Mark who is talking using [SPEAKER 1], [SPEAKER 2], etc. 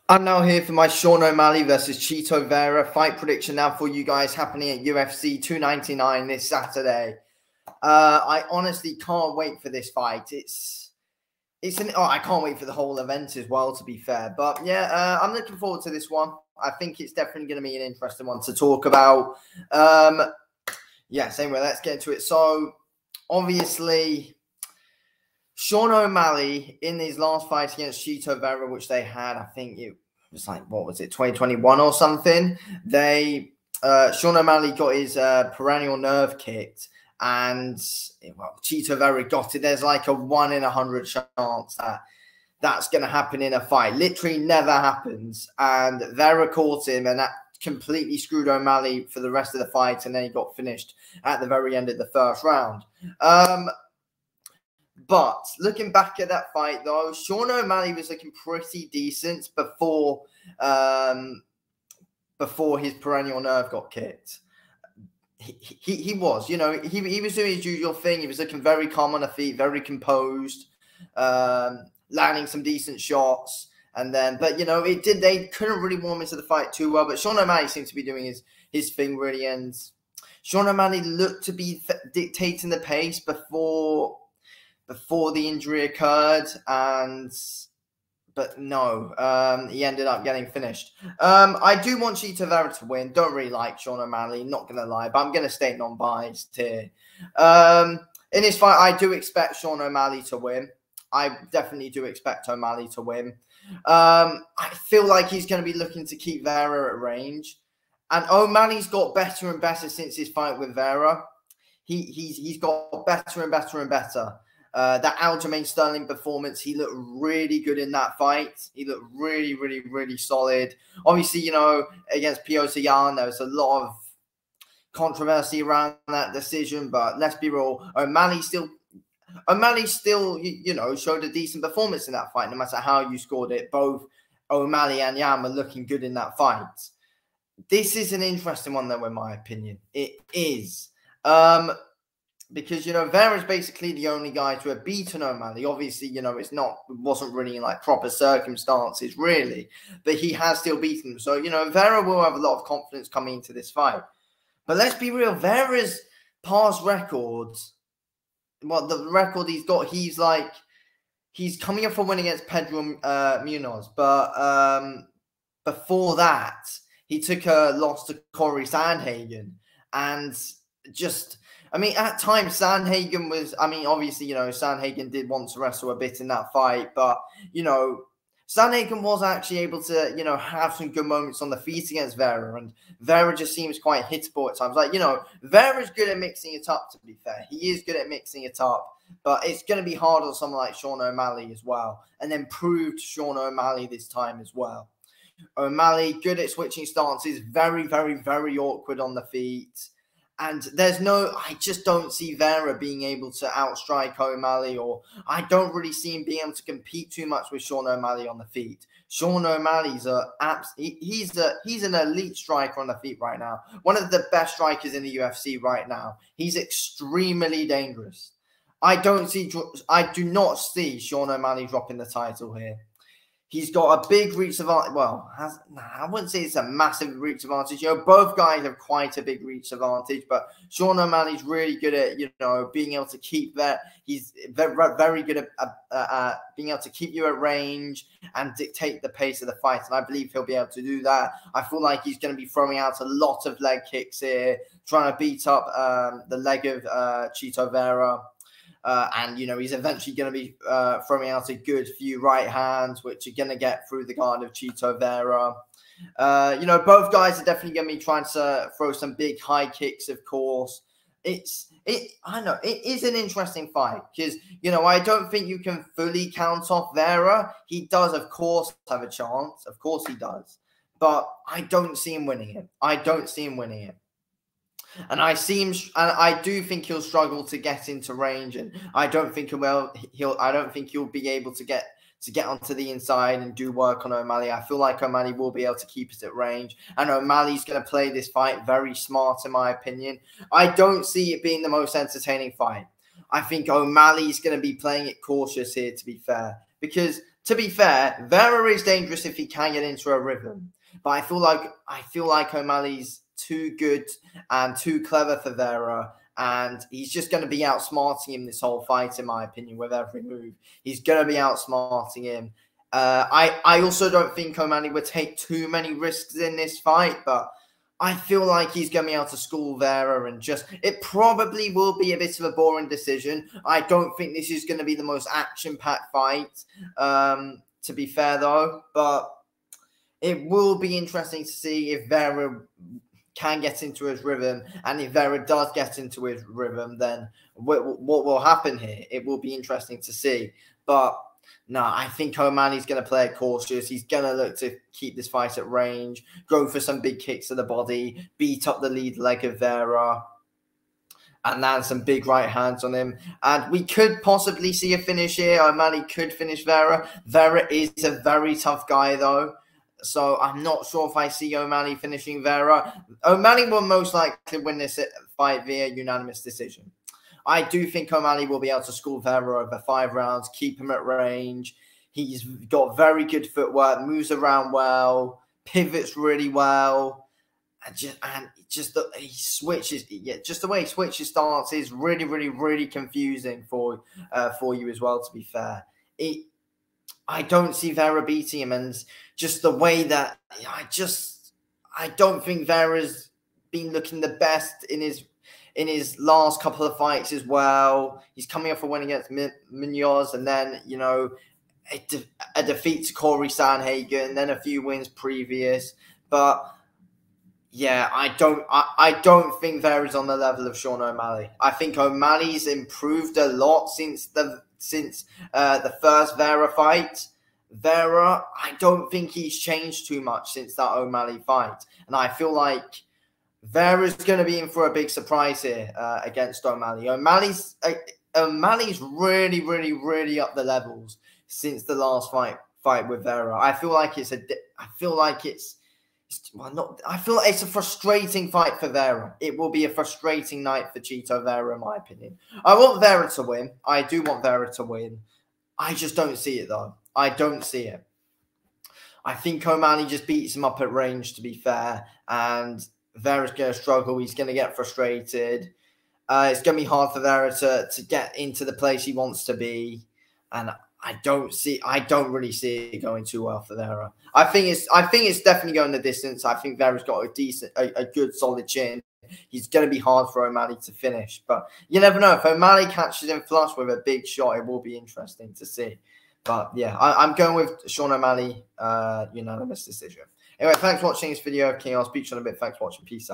[SPEAKER 1] I'm now here for my Sean O'Malley versus Chito Vera fight prediction now for you guys, happening at UFC 299 this Saturday. I honestly can't wait for this fight. I can't wait for the whole event as well, to be fair. But yeah, I'm looking forward to this one. I think it's definitely going to be an interesting one to talk about. Yeah, same way. Let's get into it. So obviously, Sean O'Malley in his last fight against Chito Vera, which they had, I think it was like, what was it, 2021 or something? Sean O'Malley got his perennial nerve kicked, and Chito Vera got it. There's like a 1 in 100 chance that that's going to happen in a fight. Literally never happens. And Vera caught him, and that completely screwed O'Malley for the rest of the fight, and then he got finished at the very end of the first round. But looking back at that fight, though, Sean O'Malley was looking pretty decent before his perennial nerve got kicked. He was, he was doing his usual thing. He was looking very calm on the feet, very composed, landing some decent shots. And then, but they couldn't really warm into the fight too well. But Sean O'Malley seemed to be doing his thing really, and Sean O'Malley looked to be dictating the pace before the injury occurred, but no, he ended up getting finished. I do want Chito Vera to win. Don't really like Sean O'Malley, not going to lie, but I'm going to stay non-biased here. In this fight, I do expect Sean O'Malley to win. I definitely do expect O'Malley to win. I feel like he's going to be looking to keep Vera at range. And O'Malley's got better and better since his fight with Vera. He's got better and better and better. That Aljamain Sterling performance, he looked really good in that fight. He looked really, really, really solid. Obviously, against Piotr Jan, there was a lot of controversy around that decision. But let's be real, O'Malley still, showed a decent performance in that fight, no matter how you scored it. Both O'Malley and Jan were looking good in that fight. This is an interesting one, though, in my opinion. It is. Because, Vera's basically the only guy to have beaten O'Malley. Obviously, it wasn't really in like proper circumstances, really. But he has still beaten him. So, Vera will have a lot of confidence coming into this fight. But let's be real, Vera's past records, the record he's got, he's coming up for win against Pedro Munoz. But before that, he took a loss to Corey Sandhagen. And just... at times, Sandhagen was... obviously, Sandhagen did want to wrestle a bit in that fight. But, Sandhagen was actually able to, have some good moments on the feet against Vera. And Vera just seems quite hittable at times. Vera's good at mixing it up, to be fair. He is good at mixing it up. But it's going to be hard on someone like Sean O'Malley as well. And then proved Sean O'Malley this time as well. O'Malley, good at switching stances. Very, very, very awkward on the feet. And I just don't see Vera being able to outstrike O'Malley, or I don't really see him being able to compete too much with Sean O'Malley on the feet. Sean O'Malley's he's an elite striker on the feet right now. One of the best strikers in the UFC right now. He's extremely dangerous. I do not see Sean O'Malley dropping the title here. He's got a big reach advantage. Well, I wouldn't say it's a massive reach advantage. Both guys have quite a big reach advantage, but Sean O'Malley's really good at, being able to keep that. He's very good at being able to keep you at range and dictate the pace of the fight. And I believe he'll be able to do that. I feel like he's going to be throwing out a lot of leg kicks here, trying to beat up the leg of Chito Vera. And, he's eventually going to be throwing out a good few right hands, which are going to get through the guard of Chito Vera. Both guys are definitely going to be trying to throw some big high kicks, of course. I know, it is an interesting fight because, I don't think you can fully count off Vera. He does, of course, have a chance. Of course he does. But I don't see him winning it. And I do think he'll struggle to get into range, and I don't think he'll be able to get onto the inside and do work on O'Malley. I feel like O'Malley will be able to keep it at range, and O'Malley's going to play this fight very smart, in my opinion. I don't see it being the most entertaining fight. I think O'Malley's going to be playing it cautious here, to be fair, because to be fair, Vera is dangerous if he can get into a rhythm. But I feel like O'Malley's too good and too clever for Vera. And he's just going to be outsmarting him this whole fight, in my opinion, with every move. He's going to be outsmarting him. I also don't think O'Malley would take too many risks in this fight, but I feel like he's going to be able to school Vera and it probably will be a bit of a boring decision. I don't think this is going to be the most action-packed fight, to be fair, though. But it will be interesting to see if Vera can get into his rhythm, and if Vera does get into his rhythm, then what will happen here? It will be interesting to see. But no, I think O'Malley's going to play it cautious. He's going to look to keep this fight at range, go for some big kicks to the body, beat up the lead leg of Vera, and land some big right hands on him. And we could possibly see a finish here. O'Malley could finish Vera. Vera is a very tough guy, though. So I'm not sure if I see O'Malley finishing Vera. O'Malley will most likely win this fight via unanimous decision. I do think O'Malley will be able to school Vera over 5 rounds, keep him at range. He's got very good footwork, moves around well, pivots really well. And just the way he switches stance is really, really, really confusing for you as well, to be fair. I don't see Vera beating him, and just the way that I don't think Vera's been looking the best in his last couple of fights as well. He's coming off a win against Munoz, and then a defeat to Corey Sanhagen, and then a few wins previous. But yeah, I don't think Vera's on the level of Sean O'Malley. I think O'Malley's improved a lot since the first Vera fight. Vera, I don't think he's changed too much since that O'Malley fight. And I feel like Vera's going to be in for a big surprise here against O'Malley. O'Malley's really, really, really up the levels since the last fight with Vera. I feel like it's a frustrating fight for Vera. It will be a frustrating night for Chito Vera, in my opinion. I want Vera to win. I do want Vera to win. I just don't see it, though. I don't see it. I think O'Malley just beats him up at range, to be fair. And Vera's going to struggle. He's going to get frustrated. It's going to be hard for Vera to get into the place he wants to be. And I don't really see it going too well for Vera. I think it's definitely going the distance. I think Vera's got a good solid chin. He's going to be hard for O'Malley to finish, but you never know. If O'Malley catches him flush with a big shot, it will be interesting to see. But yeah, I'm going with Sean O'Malley, unanimous decision. Anyway, thanks for watching this video. King. I'll speak to you in a bit. Thanks for watching. Peace out.